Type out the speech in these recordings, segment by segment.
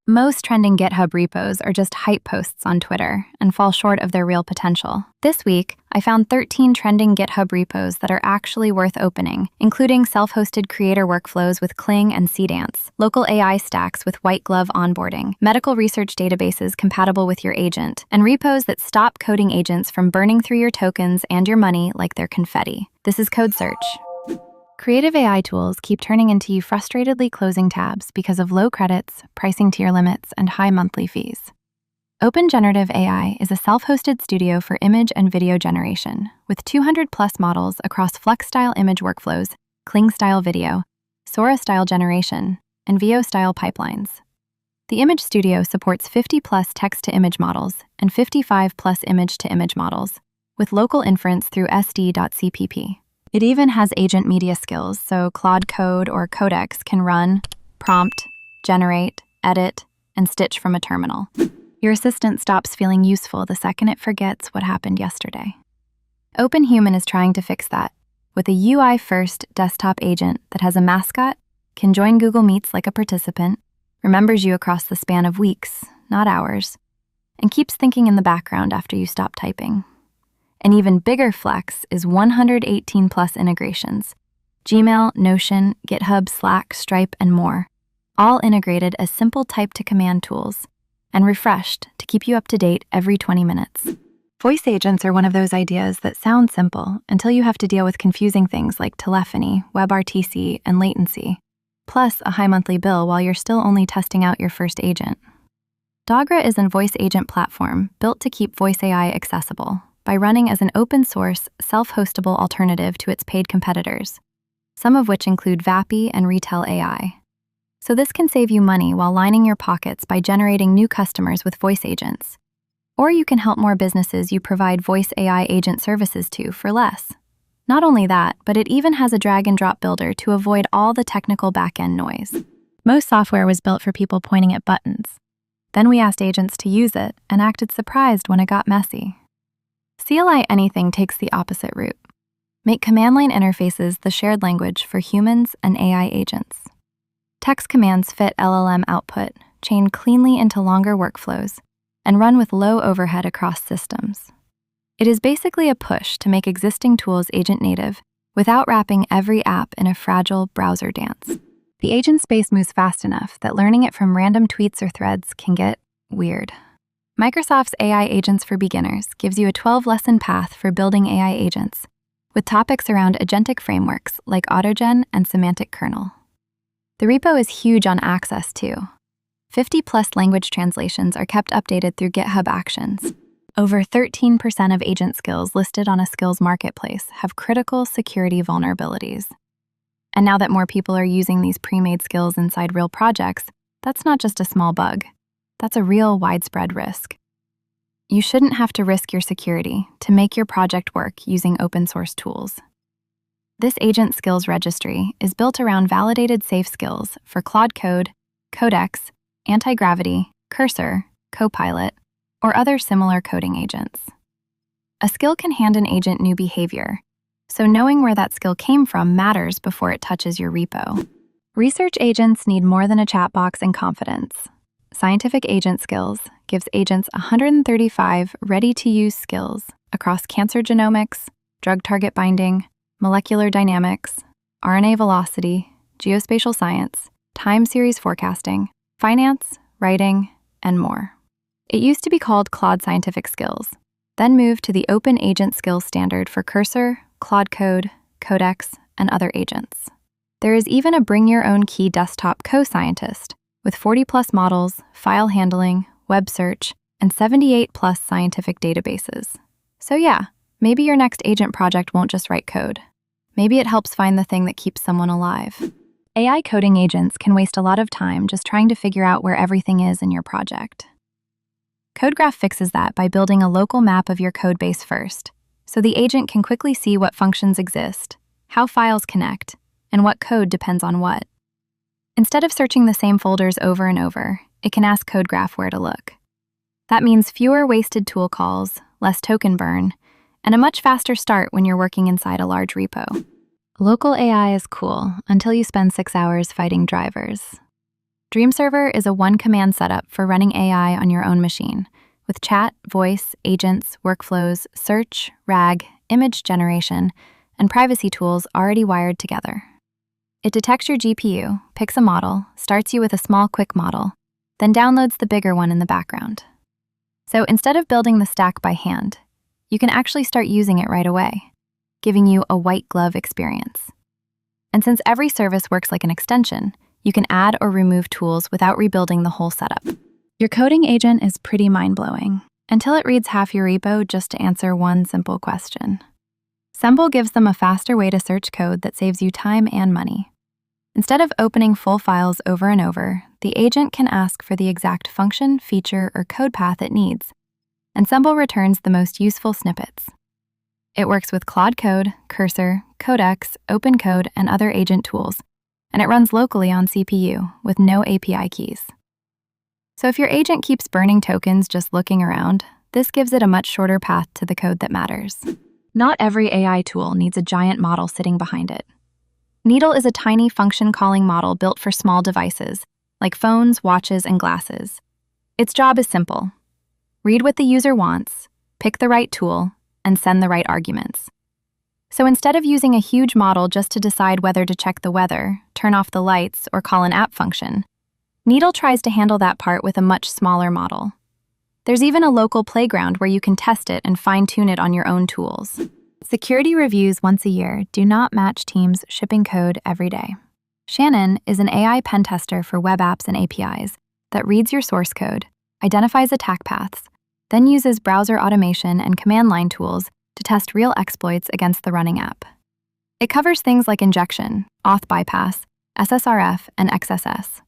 Most trending GitHub repos are just hype posts on Twitter and fall short of their real potential. This week, I found 13 trending GitHub repos that are actually worth opening, including self-hosted creator workflows with Kling and Cdance, local AI stacks with white glove onboarding, medical research databases compatible with your agent, and repos that stop coding agents from burning through your tokens and your money like they're confetti. This is Code Search. Creative AI tools keep turning into you frustratedly closing tabs because of low credits, pricing tier limits, and high monthly fees. Open-Generative-AI is a self-hosted studio for image and video generation, with 200+ models across Flex-style image workflows, Kling-style video, Sora-style generation, and Veo-style pipelines. The Image Studio supports 50+ text-to-image models and 55+ image-to-image models, with local inference through sd.cpp. It even has agent media skills, so Claude Code or Codex can run, prompt, generate, edit, and stitch from a terminal. Your assistant stops feeling useful the second it forgets what happened yesterday. Open-Human is trying to fix that, with a UI-first desktop agent that has a mascot, can join Google Meets like a participant, remembers you across the span of weeks, not hours, and keeps thinking in the background after you stop typing. An even bigger flex is 118+ integrations: Gmail, Notion, GitHub, Slack, Stripe, and more, all integrated as simple type-to-command tools, and refreshed to keep you up to date every 20 minutes. Voice agents are one of those ideas that sound simple until you have to deal with confusing things like telephony, WebRTC, and latency, plus a high monthly bill while you're still only testing out your first agent. Dogra is a voice agent platform built to keep voice AI accessible by running as an open-source, self-hostable alternative to its paid competitors, some of which include Vappy and Retail AI. So this can save you money while lining your pockets by generating new customers with voice agents. Or you can help more businesses you provide voice AI agent services to for less. Not only that, but it even has a drag-and-drop builder to avoid all the technical back-end noise. Most software was built for people pointing at buttons. Then we asked agents to use it and acted surprised when it got messy. CLI Anything takes the opposite route. Make command line interfaces the shared language for humans and AI agents. Text commands fit LLM output, chain cleanly into longer workflows, and run with low overhead across systems. It is basically a push to make existing tools agent native without wrapping every app in a fragile browser dance. The agent space moves fast enough that learning it from random tweets or threads can get weird. Microsoft's AI Agents for Beginners gives you a 12-lesson path for building AI agents, with topics around agentic frameworks like Autogen and Semantic Kernel. The repo is huge on access, too. 50+ language translations are kept updated through GitHub Actions. Over 13% of agent skills listed on a skills marketplace have critical security vulnerabilities. And now that more people are using these pre-made skills inside real projects, that's not just a small bug. That's a real widespread risk. You shouldn't have to risk your security to make your project work using open-source tools. This agent skills registry is built around validated safe skills for Claude Code, Codex, Anti-Gravity, Cursor, Copilot, or other similar coding agents. A skill can hand an agent new behavior, so knowing where that skill came from matters before it touches your repo. Research agents need more than a chat box and confidence. Scientific Agent Skills gives agents 135 ready-to-use skills across cancer genomics, drug target binding, molecular dynamics, RNA velocity, geospatial science, time series forecasting, finance, writing, and more. It used to be called Claude Scientific Skills, then moved to the Open Agent Skills standard for Cursor, Claude Code, Codex, and other agents. There is even a bring-your-own-key desktop co-scientist with 40+ models, file handling, web search, and 78+ scientific databases. So yeah, maybe your next agent project won't just write code. Maybe it helps find the thing that keeps someone alive. AI coding agents can waste a lot of time just trying to figure out where everything is in your project. CodeGraph fixes that by building a local map of your codebase first, so the agent can quickly see what functions exist, how files connect, and what code depends on what. Instead of searching the same folders over and over, it can ask CodeGraph where to look. That means fewer wasted tool calls, less token burn, and a much faster start when you're working inside a large repo. Local AI is cool until you spend 6 hours fighting drivers. Dream Server is a one-command setup for running AI on your own machine, with chat, voice, agents, workflows, search, RAG, image generation, and privacy tools already wired together. It detects your GPU, picks a model, starts you with a small, quick model, then downloads the bigger one in the background. So instead of building the stack by hand, you can actually start using it right away, giving you a white glove experience. And since every service works like an extension, you can add or remove tools without rebuilding the whole setup. Your coding agent is pretty mind-blowing, until it reads half your repo just to answer one simple question. Semble gives them a faster way to search code that saves you time and money. Instead of opening full files over and over, the agent can ask for the exact function, feature, or code path it needs, and Semble returns the most useful snippets. It works with Claude Code, Cursor, Codex, OpenCode, and other agent tools, and it runs locally on CPU with no API keys. So if your agent keeps burning tokens just looking around, this gives it a much shorter path to the code that matters. Not every AI tool needs a giant model sitting behind it. Needle is a tiny function-calling model built for small devices, like phones, watches, and glasses. Its job is simple. Read what the user wants, pick the right tool, and send the right arguments. So instead of using a huge model just to decide whether to check the weather, turn off the lights, or call an app function, Needle tries to handle that part with a much smaller model. There's even a local playground where you can test it and fine-tune it on your own tools. Security reviews once a year do not match teams shipping code every day. Shannon is an AI pen tester for web apps and APIs that reads your source code, identifies attack paths, then uses browser automation and command line tools to test real exploits against the running app. It covers things like injection, auth bypass, SSRF, and XSS.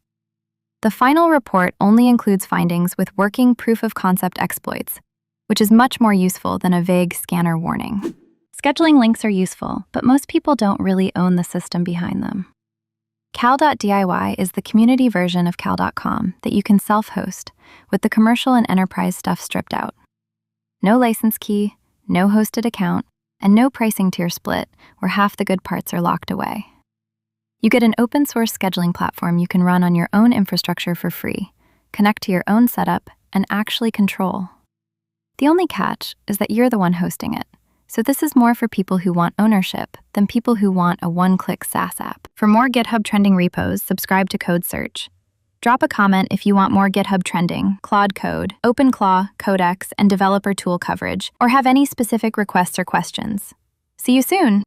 The final report only includes findings with working proof-of-concept exploits, which is much more useful than a vague scanner warning. Scheduling links are useful, but most people don't really own the system behind them. Cal.diy is the community version of cal.com that you can self-host, with the commercial and enterprise stuff stripped out. No license key, no hosted account, and no pricing tier split where half the good parts are locked away. You get an open-source scheduling platform you can run on your own infrastructure for free, connect to your own setup, and actually control. The only catch is that you're the one hosting it. So this is more for people who want ownership than people who want a one-click SaaS app. For more GitHub Trending Repos, subscribe to Code Search. Drop a comment if you want more GitHub Trending, Claude Code, OpenClaw, Codex, and developer tool coverage, or have any specific requests or questions. See you soon!